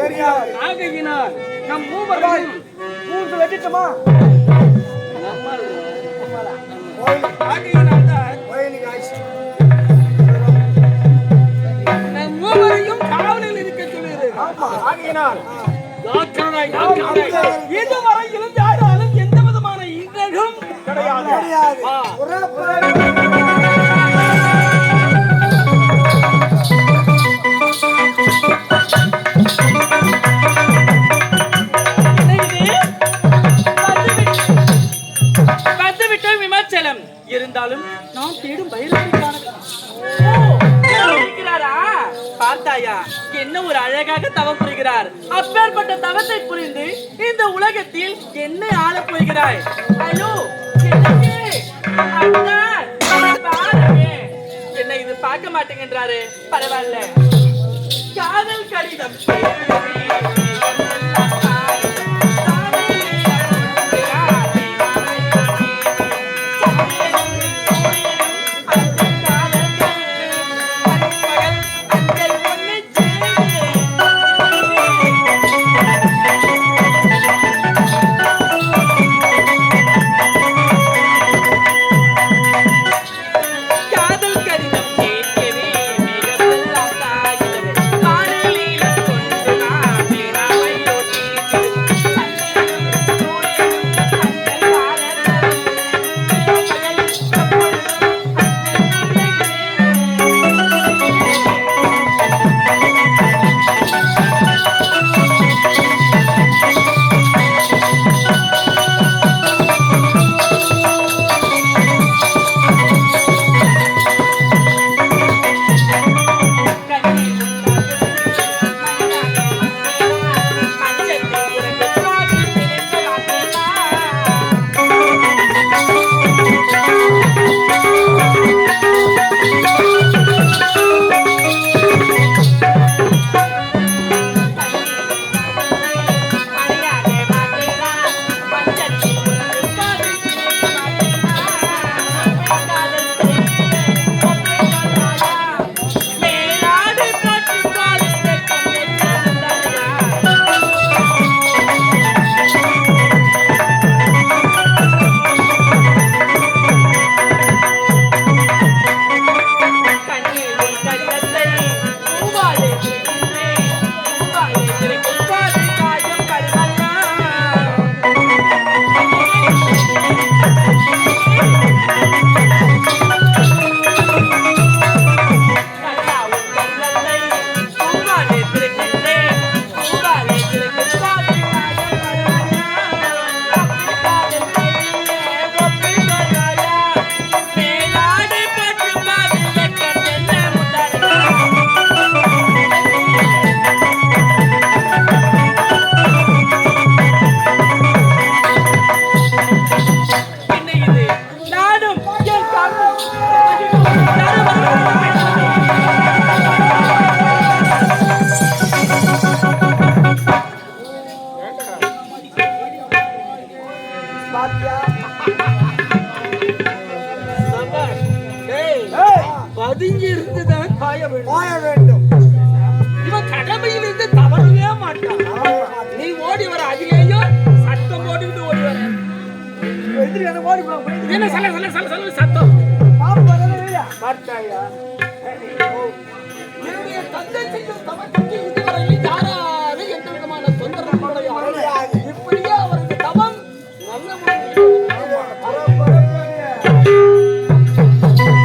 தெரியாது. ஆகையினால் நம் மூவரையும் மூன்று வெட்டிட்டோமா? நம் மூவரையும் காவலில் இருக்க சொல்லுகிறேன். இதுவரையிலும் யாராலும் எந்த விதமான இன்றும் கிடையாது. விமர்சனம் இருந்தாலும் நாம் தேடும் இருக்கிறாரா? பார்த்தாயா என்ன ஒரு அழகாக தவம் புரிகிறார். அப்பேற்பட்ட தவத்தை புரிந்து இந்த உலகத்தில் என்ன ஆள போகிறாய்? ஐயோ என்ன இது பார்க்க மாட்டேங்கிறாரு. பரவாயில்ல. காதல் கடிதம் பதுங்கி இருந்துதான் பாய வேண்டும். இவன் கடமையில் இருந்து தவறவே மாட்டான். நீ ஓடி வர அதிலேயோ சத்தம் போட்டுக்கிட்டு ஓடி வர என்ன சத்தம் பார்த்தாயா? என்னுடைய தந்தை செய்யும் தவறு